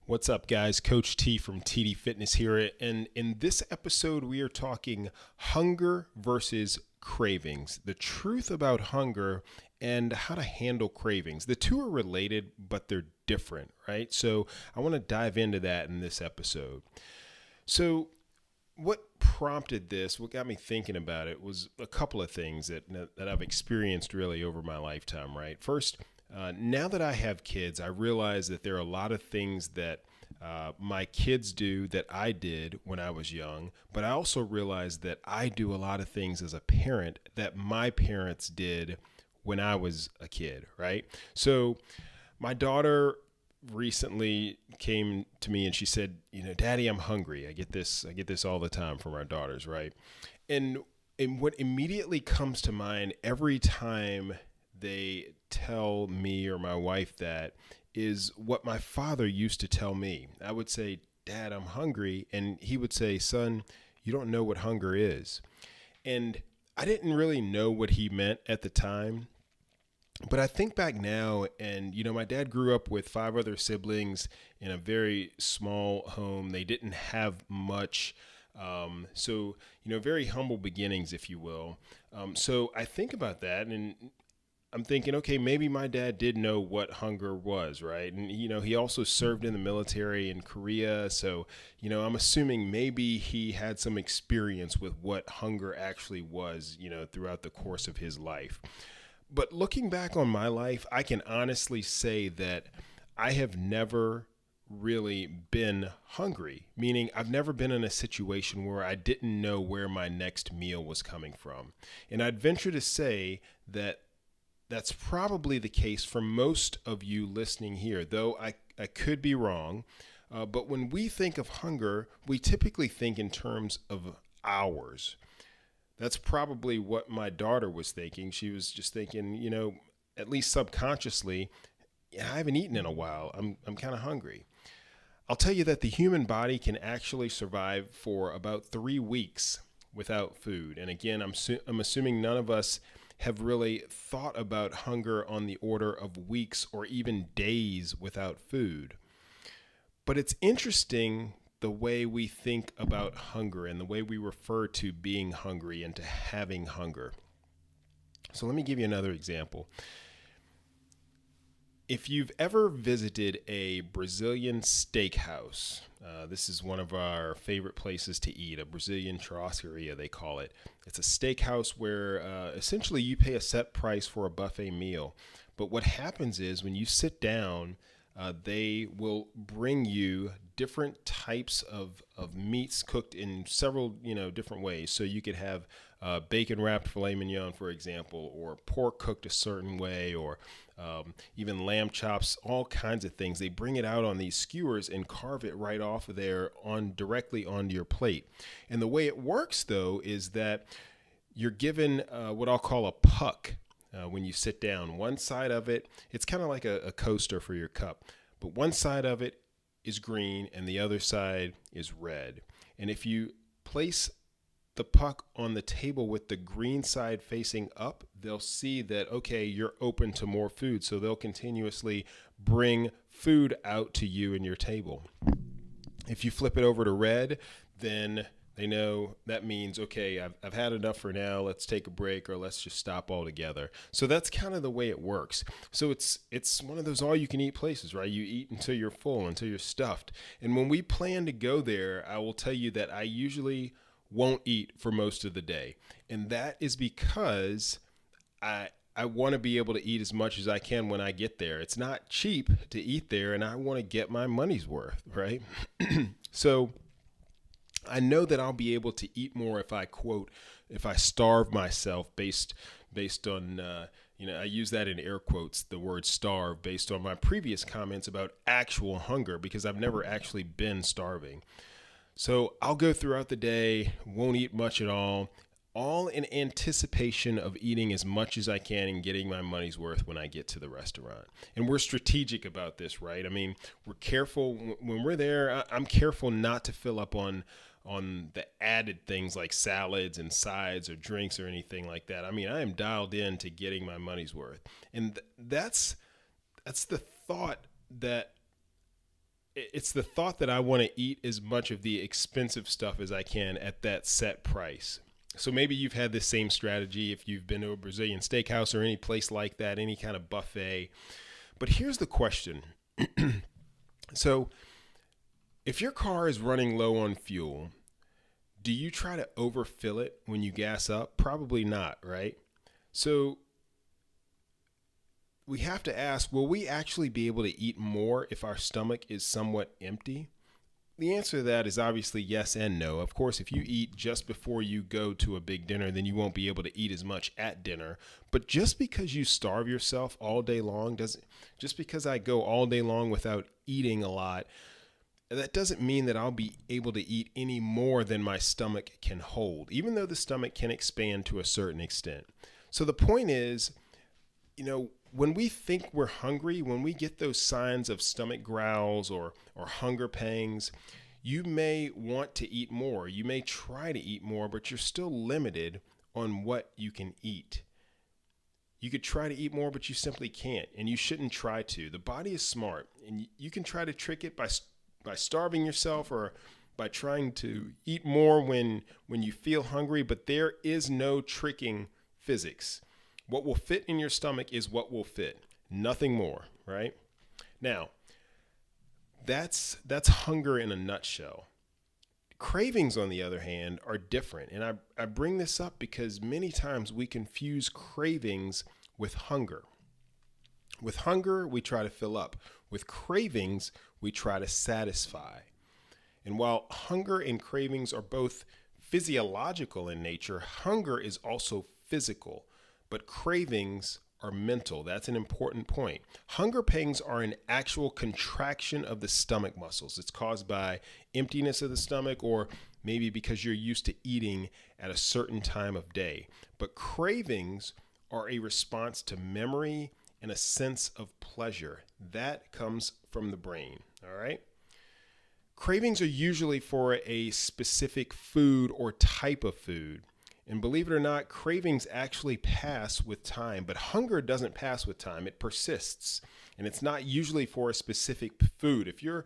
What's up, guys? Coach T from TD Fitness here. And in this episode, we are talking hunger versus cravings, the truth about hunger and how to handle cravings. The two are related, but they're different, right? So I want to dive into that in this episode. So, what prompted this, what got me thinking about it, was a couple of things that I've experienced really over my lifetime, right? First, now that I have kids, I realize that there are a lot of things that my kids do that I did when I was young, but I also realize that I do a lot of things as a parent that my parents did when I was a kid, right? So my daughter recently came to me and she said, Daddy, I'm hungry. I get this all the time from our daughters, right? And and what immediately comes to mind every time they tell me or my wife that is what my father used to tell me. I would say, Dad, I'm hungry. And he would say, Son, you don't know what hunger is. And I didn't really know what he meant at the time. But I think back now, and my dad grew up with five other siblings in a very small home. They didn't have much. Very humble beginnings, if you will. So I think about that, and I'm thinking, okay, maybe my dad did know what hunger was, right? And, he also served in the military in Korea. So, I'm assuming maybe he had some experience with what hunger actually was, throughout the course of his life. But looking back on my life, I can honestly say that I have never really been hungry, meaning I've never been in a situation where I didn't know where my next meal was coming from. And I'd venture to say that that's probably the case for most of you listening here, though I could be wrong. But when we think of hunger, we typically think in terms of hours. That's probably what my daughter was thinking. She was just thinking, at least subconsciously, yeah, I haven't eaten in a while. I'm kind of hungry. I'll tell you that the human body can actually survive for about 3 weeks without food. And again, I'm assuming none of us have really thought about hunger on the order of weeks or even days without food. But it's interesting the way we think about hunger and the way we refer to being hungry and to having hunger. So let me give you another example. If you've ever visited a Brazilian steakhouse, this is one of our favorite places to eat, a Brazilian churrascaria, they call it. It's a steakhouse where essentially you pay a set price for a buffet meal. But what happens is when you sit down, they will bring you different types of meats cooked in several different ways. So you could have bacon wrapped filet mignon, for example, or pork cooked a certain way, or even lamb chops, all kinds of things. They bring it out on these skewers and carve it right off of there on directly onto your plate. And the way it works, though, is that you're given what I'll call a puck. When you sit down, one side of it, it's kind of like a coaster for your cup, but one side of it is green and the other side is red. And if you place the puck on the table with the green side facing up, they'll see that, okay, you're open to more food. So they'll continuously bring food out to you and your table. If you flip it over to red, then they know that means, okay, I've had enough for now. Let's take a break or let's just stop altogether. So that's kind of the way it works. So it's one of those all you can eat places, right? You eat until you're full, until you're stuffed. And when we plan to go there, I will tell you that I usually won't eat for most of the day. And that is because I want to be able to eat as much as I can when I get there. It's not cheap to eat there, and I want to get my money's worth, right? So I know that I'll be able to eat more if I starve myself based on, I use that in air quotes, the word starve, based on my previous comments about actual hunger, because I've never actually been starving. So I'll go throughout the day, won't eat much at all in anticipation of eating as much as I can and getting my money's worth when I get to the restaurant. And we're strategic about this, right? I mean, we're careful when we're there. I'm careful not to fill up on the added things like salads and sides or drinks or anything like that. I mean, I am dialed in to getting my money's worth. And that's the thought that it's the thought that I want to eat as much of the expensive stuff as I can at that set price. So maybe you've had this same strategy if you've been to a Brazilian steakhouse or any place like that, any kind of buffet. But here's the question. So if your car is running low on fuel, do you try to overfill it when you gas up? Probably not, right? So we have to ask, will we actually be able to eat more if our stomach is somewhat empty? The answer to that is obviously yes and no. Of course, if you eat just before you go to a big dinner, then you won't be able to eat as much at dinner. But just because you starve yourself all day long, just because I go all day long without eating a lot, that doesn't mean that I'll be able to eat any more than my stomach can hold, even though the stomach can expand to a certain extent. So the point is, when we think we're hungry, when we get those signs of stomach growls or hunger pangs, you may want to eat more. You may try to eat more, but you're still limited on what you can eat. You could try to eat more, but you simply can't, and you shouldn't try to. The body is smart, and you can try to trick it by starving yourself or by trying to eat more when you feel hungry, but there is no tricking physics. What will fit in your stomach is what will fit, nothing more, right? Now, that's hunger in a nutshell. Cravings, on the other hand, are different. And I bring this up because many times we confuse cravings with hunger. With hunger, we try to fill up. With cravings, we try to satisfy. And while hunger and cravings are both physiological in nature, hunger is also physical. But cravings are mental. That's an important point. Hunger pangs are an actual contraction of the stomach muscles. It's caused by emptiness of the stomach or maybe because you're used to eating at a certain time of day. But cravings are a response to memory and a sense of pleasure. That comes from the brain, all right? Cravings are usually for a specific food or type of food. And believe it or not, cravings actually pass with time, but hunger doesn't pass with time. It persists, and it's not usually for a specific food. If you're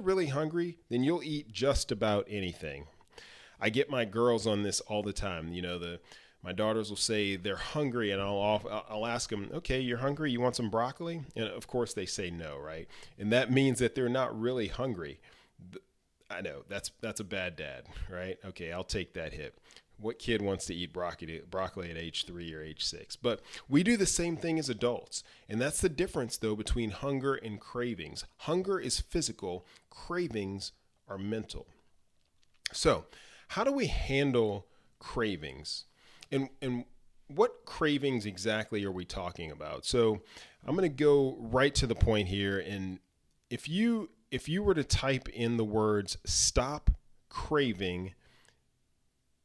really hungry, then you'll eat just about anything. I get my girls on this all the time. My daughters will say they're hungry, and I'll ask them, okay, you're hungry? You want some broccoli? And of course they say no, right? And that means that they're not really hungry. I know that's a bad dad, right? Okay, I'll take that hit. What kid wants to eat broccoli at age 3 or age 6? But we do the same thing as adults. And that's the difference, though, between hunger and cravings. Hunger is physical. Cravings are mental. So how do we handle cravings? And what cravings exactly are we talking about? So I'm going to go right to the point here. And if you were to type in the words "stop craving"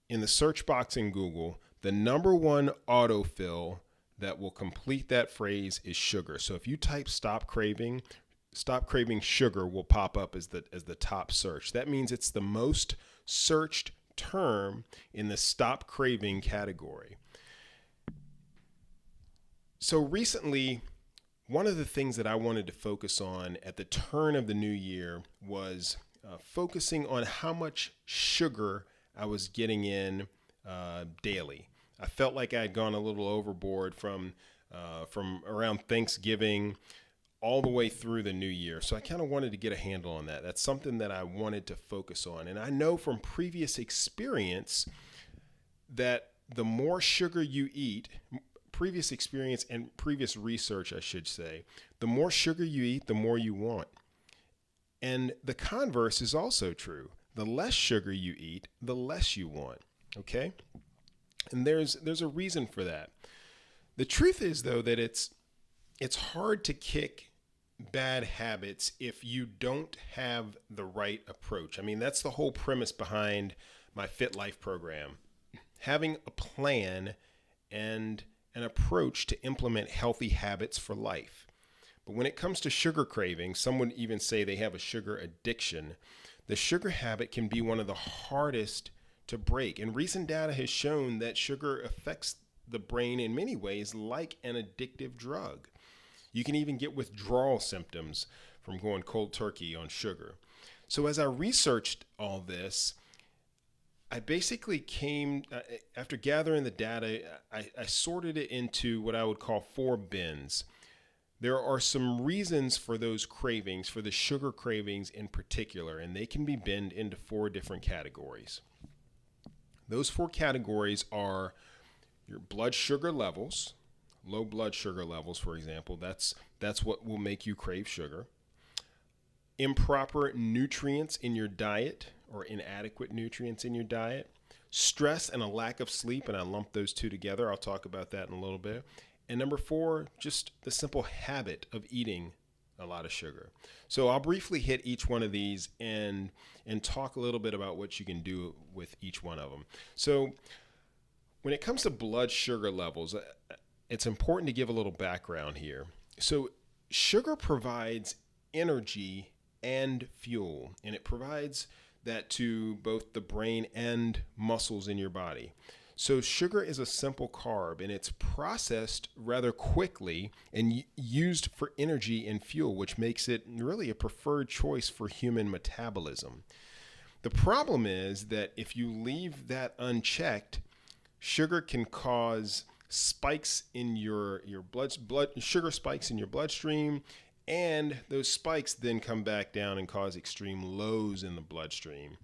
in the search box in Google, the number one autofill that will complete that phrase is sugar. So if you type stop craving sugar will pop up as the top search. That means it's the most searched term in the stop craving category. So recently, one of the things that I wanted to focus on at the turn of the new year was focusing on how much sugar I was getting in daily. I felt like I had gone a little overboard from around Thanksgiving all the way through the new year. So I kind of wanted to get a handle on that. That's something that I wanted to focus on. And I know from previous experience that the more sugar you eat, previous experience and previous research, I should say, the more sugar you eat, the more you want. And the converse is also true. The less sugar you eat, the less you want, okay? And there's a reason for that. The truth is, though, that it's hard to kick bad habits if you don't have the right approach. I mean, that's the whole premise behind my Fit Life program. Having a plan and an approach to implement healthy habits for life. But when it comes to sugar craving, some would even say they have a sugar addiction. The sugar habit can be one of the hardest to break. And recent data has shown that sugar affects the brain in many ways like an addictive drug. You can even get withdrawal symptoms from going cold turkey on sugar. So as I researched all this, I basically came, after gathering the data, I sorted it into what I would call 4 bins. There are some reasons for those cravings, for the sugar cravings in particular, and they can be binned into 4 different categories. Those 4 categories are your blood sugar levels, low blood sugar levels, for example. That's what will make you crave sugar. Improper nutrients in your diet or inadequate nutrients in your diet. Stress and a lack of sleep, and I lump those 2 together. I'll talk about that in a little bit. And number 4, just the simple habit of eating a lot of sugar. So I'll briefly hit each one of these and talk a little bit about what you can do with each one of them. So when it comes to blood sugar levels, it's important to give a little background here. So sugar provides energy and fuel, and it provides that to both the brain and muscles in your body. So sugar is a simple carb, and it's processed rather quickly and used for energy and fuel, which makes it really a preferred choice for human metabolism. The problem is that if you leave that unchecked, sugar can cause spikes in your blood sugar spikes in your bloodstream, and those spikes then come back down and cause extreme lows in the bloodstream.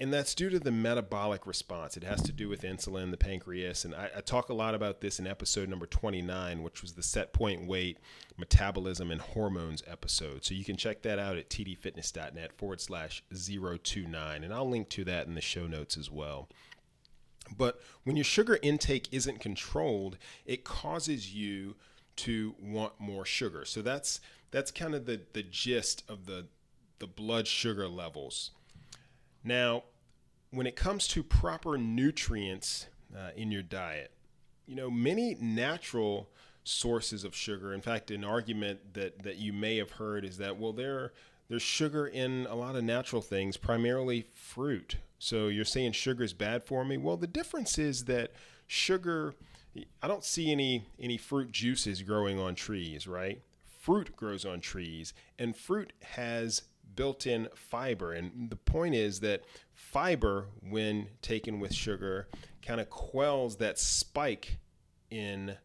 And that's due to the metabolic response. It has to do with insulin, the pancreas, and I talk a lot about this in episode number 29, which was the set point weight, metabolism, and hormones episode. So you can check that out at tdfitness.net/029, and I'll link to that in the show notes as well. But when your sugar intake isn't controlled, it causes you to want more sugar. So that's kind of the gist of the blood sugar levels. Now, when it comes to proper nutrients in your diet, many natural sources of sugar. In fact, an argument that you may have heard is that, well, there's sugar in a lot of natural things, primarily fruit. So you're saying sugar is bad for me? Well, the difference is that sugar, I don't see any fruit juices growing on trees, right? Fruit grows on trees, and fruit has built-in fiber. And the point is that fiber, when taken with sugar, kind of quells that spike in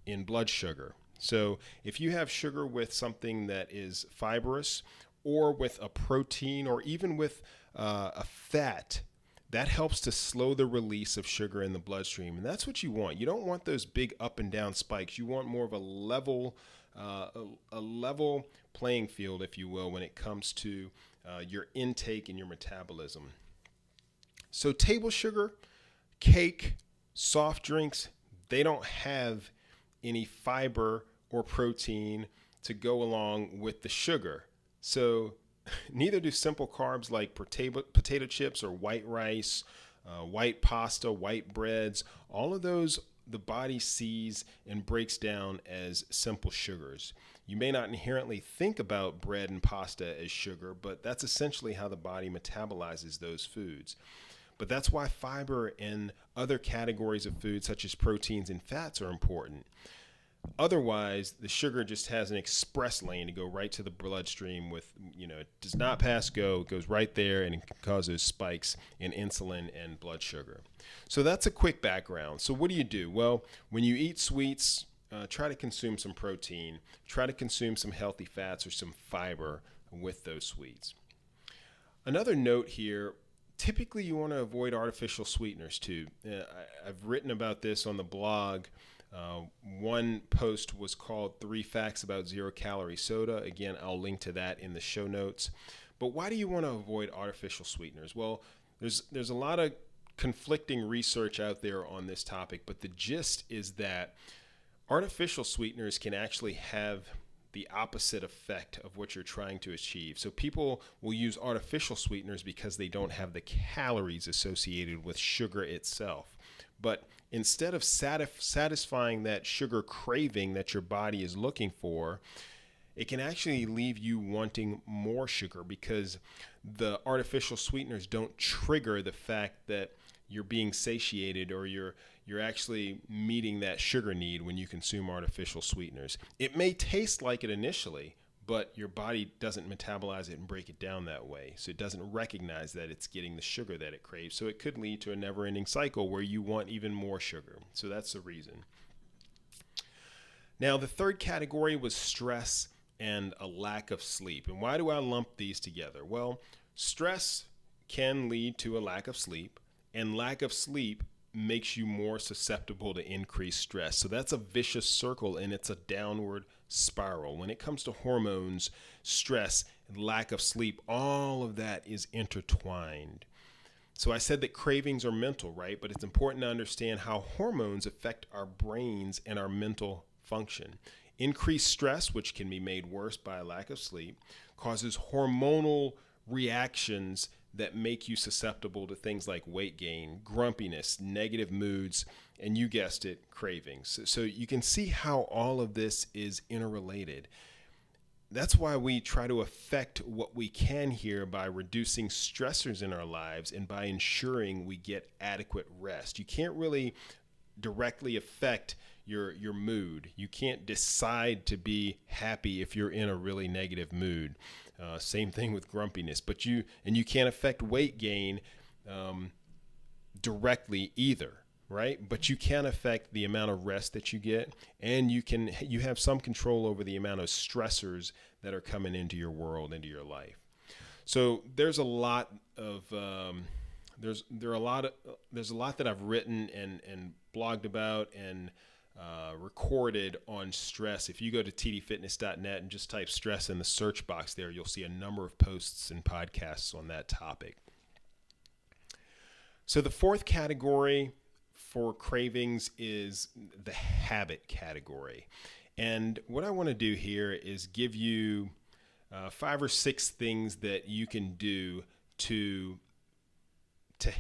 blood sugar. So if you have sugar with something that is fibrous, or with a protein, or even with a fat, that helps to slow the release of sugar in the bloodstream. And that's what you want. You don't want those big up and down spikes. You want more of a level playing field, if you will, when it comes to your intake and your metabolism. So table sugar, cake, soft drinks, they don't have any fiber or protein to go along with the sugar. So neither do simple carbs like potato chips or white rice, white pasta, white breads. All of those the body sees and breaks down as simple sugars. You may not inherently think about bread and pasta as sugar, but that's essentially how the body metabolizes those foods. But that's why fiber and other categories of food, such as proteins and fats, are important. Otherwise, the sugar just has an express lane to go right to the bloodstream with, it does not pass go, it goes right there, and it can cause those spikes in insulin and blood sugar. So that's a quick background. So what do you do? Well, when you eat sweets, try to consume some protein, try to consume some healthy fats or some fiber with those sweets. Another note here, typically you want to avoid artificial sweeteners too. I've written about this on the blog. One post was called 3 Facts About Zero-Calorie Soda. Again, I'll link to that in the show notes. But why do you want to avoid artificial sweeteners? Well, there's a lot of conflicting research out there on this topic, but the gist is that artificial sweeteners can actually have the opposite effect of what you're trying to achieve. So people will use artificial sweeteners because they don't have the calories associated with sugar itself. But instead of satisfying that sugar craving that your body is looking for, it can actually leave you wanting more sugar because the artificial sweeteners don't trigger the fact that you're being satiated or you're actually meeting that sugar need when you consume artificial sweeteners. It may taste like it initially, but your body doesn't metabolize it and break it down that way. So it doesn't recognize that it's getting the sugar that it craves. So it could lead to a never-ending cycle where you want even more sugar. So that's the reason. Now, the third category was stress and a lack of sleep. And why do I lump these together? Well, stress can lead to a lack of sleep, and lack of sleep makes you more susceptible to increased stress. So that's a vicious circle, and it's a downward spiral. When it comes to hormones, stress, and lack of sleep, all of that is intertwined. So I said that cravings are mental, right? But it's important to understand how hormones affect our brains and our mental function. Increased stress, which can be made worse by a lack of sleep, causes hormonal reactions that make you susceptible to things like weight gain, grumpiness, negative moods, and you guessed it, cravings. So you can see how all of this is interrelated. That's why we try to affect what we can here by reducing stressors in our lives and by ensuring we get adequate rest. You can't really directly affect your mood. You can't decide to be happy if you're in a really negative mood. Same thing with grumpiness, but you can't affect weight gain directly either, right? But you can affect the amount of rest that you get, and you have some control over the amount of stressors that are coming into your world, into your life. So there's a lot of there's a lot that I've written and blogged about and recorded on stress. If you go to tdfitness.net and just type stress in the search box there, you'll see a number of posts and podcasts on that topic. So the fourth category for cravings is the habit category. And what I want to do here is give you 5 or 6 things that you can do to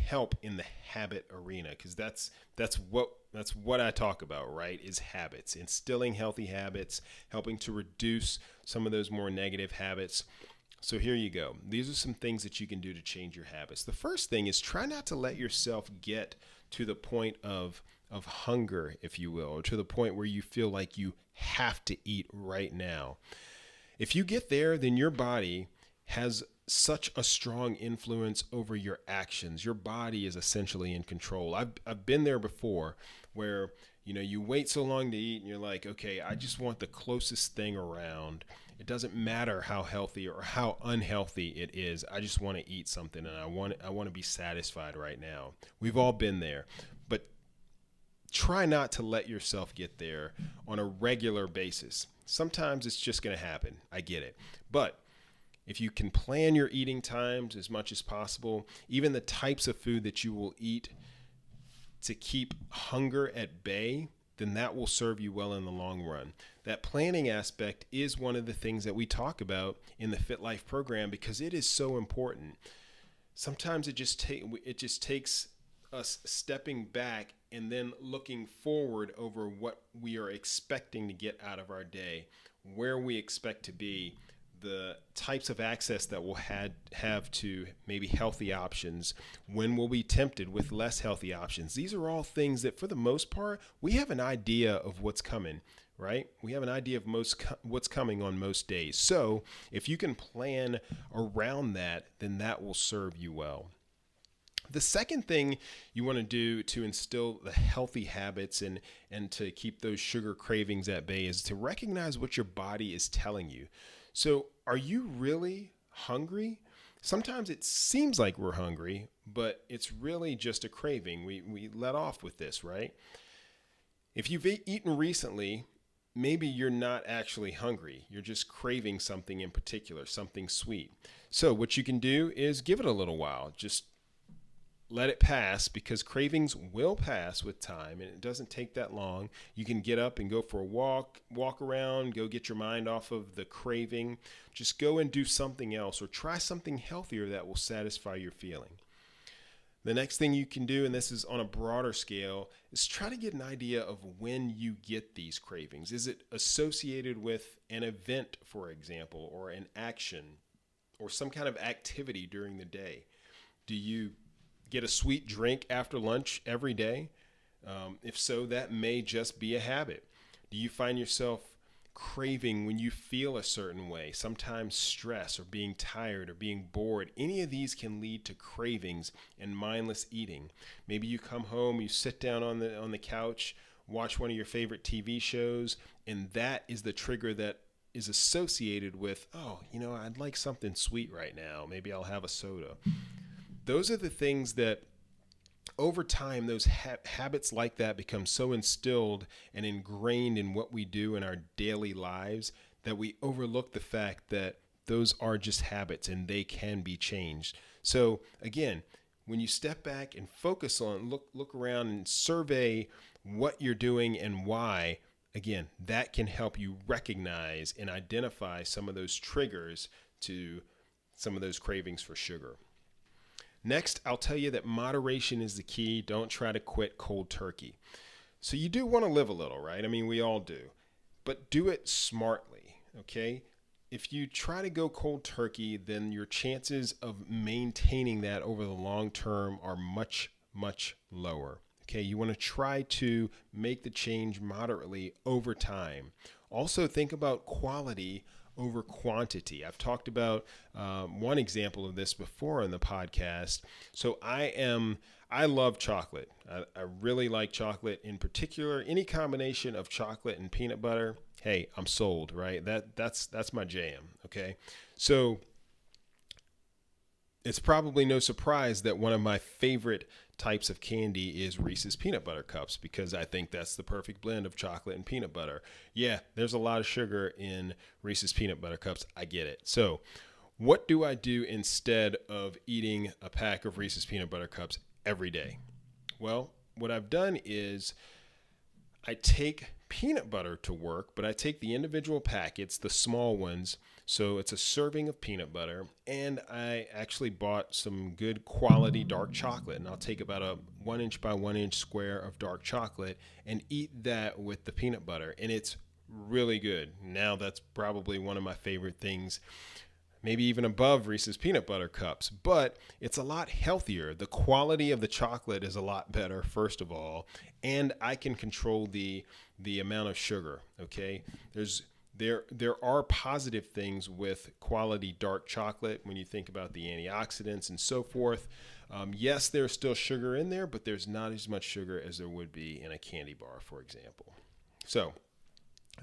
help in the habit arena, because that's what I talk about, right? Is habits, instilling healthy habits, helping to reduce some of those more negative habits. So here you go. These are some things that you can do to change your habits. The first thing is try not to let yourself get to the point of hunger, if you will, or to the point where you feel like you have to eat right now. If you get there, then your body has such a strong influence over your actions. Your body is essentially in control. I've been there before where, you wait so long to eat and you're like, okay, I just want the closest thing around. It doesn't matter how healthy or how unhealthy it is. I just want to eat something and I want to be satisfied right now. We've all been there, but try not to let yourself get there on a regular basis. Sometimes it's just going to happen. I get it. But if you can plan your eating times as much as possible, even the types of food that you will eat to keep hunger at bay, then that will serve you well in the long run. That planning aspect is one of the things that we talk about in the Fit Life program because it is so important. Sometimes it just takes us stepping back and then looking forward over what we are expecting to get out of our day, where we expect to be, the types of access that we'll have to maybe healthy options, when we'll be tempted with less healthy options. These are all things that for the most part, we have an idea of what's coming, right? We have an idea of what's coming on most days. So if you can plan around that, then that will serve you well. The second thing you want to do to instill the healthy habits and to keep those sugar cravings at bay is to recognize what your body is telling you. So are you really hungry? Sometimes it seems like we're hungry, but it's really just a craving. We let off with this, right? If you've eaten recently, maybe you're not actually hungry. You're just craving something in particular, something sweet. So what you can do is give it a little while. Just let it pass, because cravings will pass with time and it doesn't take that long. You can get up and go for a walk around, go get your mind off of the craving. Just go and do something else or try something healthier that will satisfy your feeling. The next thing you can do, and this is on a broader scale, is try to get an idea of when you get these cravings. Is it associated with an event, for example, or an action or some kind of activity during the day? Do you get a sweet drink after lunch every day? If so, that may just be a habit. Do you find yourself craving when you feel a certain way, sometimes stress or being tired or being bored. Any of these can lead to cravings and mindless eating. Maybe you come home, you sit down on the couch, watch one of your favorite TV shows, and that is the trigger that is associated with, oh, I'd like something sweet right now. Maybe I'll have a soda. Those are the things that over time, those habits like that become so instilled and ingrained in what we do in our daily lives that we overlook the fact that those are just habits and they can be changed. So again, when you step back and focus on, look around and survey what you're doing and why, again, that can help you recognize and identify some of those triggers to some of those cravings for sugar. Next, I'll tell you that moderation is the key. Don't try to quit cold turkey. So you do want to live a little, right? I mean, we all do, but do it smartly, okay? If you try to go cold turkey, then your chances of maintaining that over the long term are much, much lower. Okay, you want to try to make the change moderately over time. Also, think about quality over quantity. I've talked about one example of this before on the podcast. So I love chocolate. I really like chocolate. In particular, any combination of chocolate and peanut butter. Hey, I'm sold, right? That's my jam. Okay, so it's probably no surprise that one of my favorite types of candy is Reese's peanut butter cups, because I think that's the perfect blend of chocolate and peanut butter. Yeah, there's a lot of sugar in Reese's peanut butter cups. I get it. So what do I do instead of eating a pack of Reese's peanut butter cups every day? Well, what I've done is I take peanut butter to work, but I take the individual packets, the small ones. So it's a serving of peanut butter, and I actually bought some good quality dark chocolate, and I'll take about a 1 inch by 1 inch square of dark chocolate and eat that with the peanut butter, and it's really good. Now that's probably one of my favorite things, maybe even above Reese's peanut butter cups, but it's a lot healthier. The quality of the chocolate is a lot better, first of all, and I can control the amount of sugar, okay? There are positive things with quality dark chocolate when you think about the antioxidants and so forth. Yes, there's still sugar in there, but there's not as much sugar as there would be in a candy bar, for example. So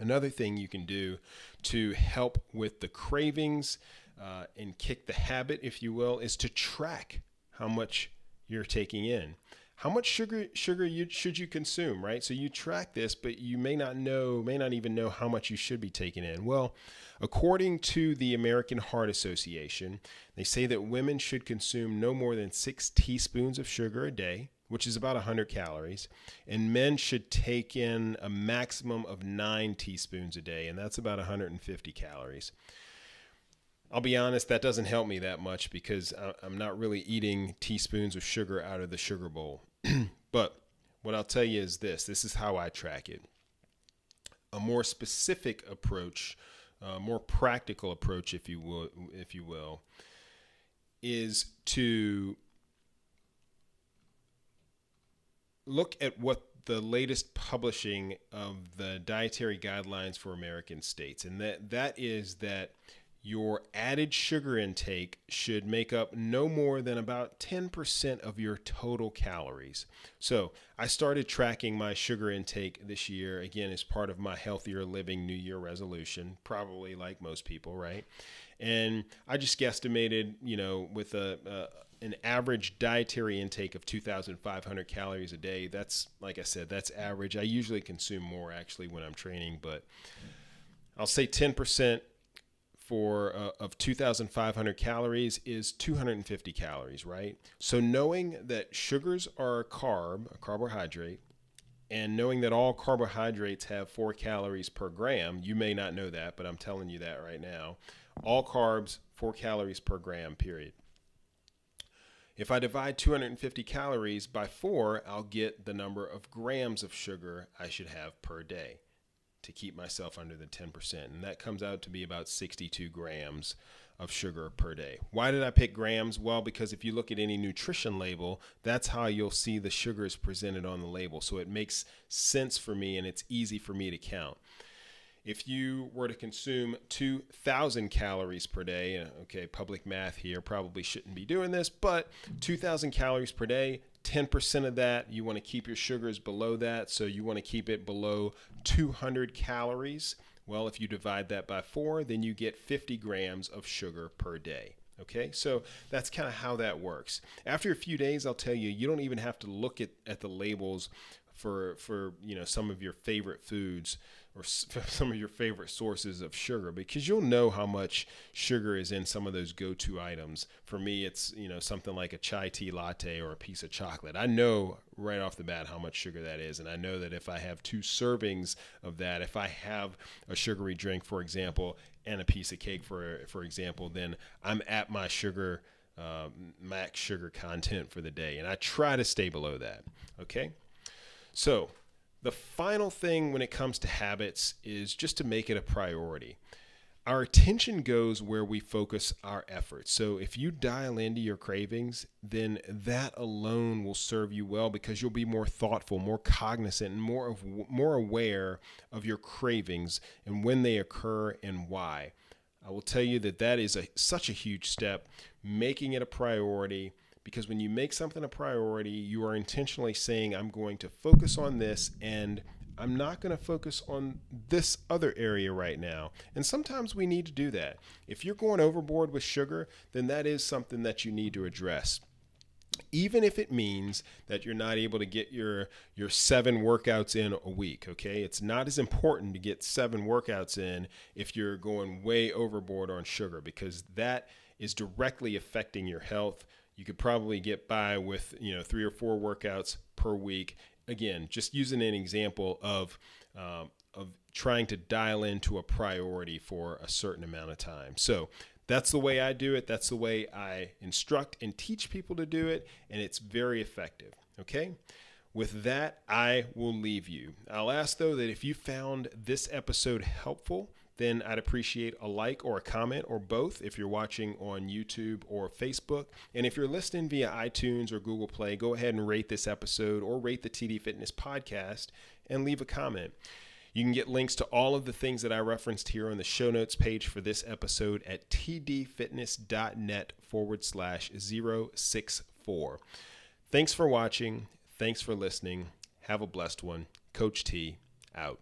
another thing you can do to help with the cravings and kick the habit, if you will, is to track how much you're taking in. How much sugar should you consume, right? So you track this, but you may not even know how much you should be taking in. Well, according to the American Heart Association, they say that women should consume no more than 6 teaspoons of sugar a day, which is about 100 calories, and men should take in a maximum of 9 teaspoons a day, and that's about 150 calories. I'll be honest, that doesn't help me that much because I'm not really eating teaspoons of sugar out of the sugar bowl. But what I'll tell you is this is how I track it. A more specific approach, a more practical approach, if you will, is to look at what the latest publishing of the dietary guidelines for American states. And that is that your added sugar intake should make up no more than about 10% of your total calories. So I started tracking my sugar intake this year, again, as part of my healthier living New Year resolution, probably like most people, right? And I just guesstimated, with an average dietary intake of 2,500 calories a day. That's, like I said, that's average. I usually consume more actually when I'm training, but I'll say 10% of 2,500 calories is 250 calories, right? So knowing that sugars are a carbohydrate, and knowing that all carbohydrates have 4 calories per gram, you may not know that, but I'm telling you that right now. All carbs, 4 calories per gram, period. If I divide 250 calories by 4, I'll get the number of grams of sugar I should have per day to keep myself under the 10%. And that comes out to be about 62 grams of sugar per day. Why did I pick grams? Well, because if you look at any nutrition label, that's how you'll see the sugars presented on the label. So it makes sense for me and it's easy for me to count. if you were to consume 2,000 calories per day, okay, public math here, probably shouldn't be doing this, but 2,000 calories per day, 10% of that, you want to keep your sugars below that. So you want to keep it below 200 calories. Well, if you divide that by 4, then you get 50 grams of sugar per day. Okay, so that's kind of how that works. After a few days, I'll tell you, you don't even have to look at the labels for some of your favorite foods or some of your favorite sources of sugar, because you'll know how much sugar is in some of those go-to items. For me, it's something like a chai tea latte or a piece of chocolate. I know right off the bat how much sugar that is, and I know that if I have 2 servings of that, if I have a sugary drink, for example, and a piece of cake, for example, then I'm at my sugar max sugar content for the day, and I try to stay below that. Okay, so the final thing when it comes to habits is just to make it a priority. Our attention goes where we focus our efforts. So if you dial into your cravings, then that alone will serve you well, because you'll be more thoughtful, more cognizant, and more aware of your cravings and when they occur and why. I will tell you that is such a huge step, making it a priority. Because when you make something a priority, you are intentionally saying, I'm going to focus on this, and I'm not going to focus on this other area right now. And sometimes we need to do that. If you're going overboard with sugar, then that is something that you need to address. Even if it means that you're not able to get your 7 workouts in a week, okay? It's not as important to get 7 workouts in if you're going way overboard on sugar, because that is directly affecting your health. You could probably get by with 3 or 4 workouts per week. Again, just using an example of trying to dial into a priority for a certain amount of time. So that's the way I do it. That's the way I instruct and teach people to do it, and it's very effective. Okay? With that, I will leave you. I'll ask, though, that if you found this episode helpful, then I'd appreciate a like or a comment or both if you're watching on YouTube or Facebook. And if you're listening via iTunes or Google Play, go ahead and rate this episode or rate the TD Fitness podcast and leave a comment. You can get links to all of the things that I referenced here on the show notes page for this episode at tdfitness.net/064. Thanks for watching. Thanks for listening. Have a blessed one. Coach T, out.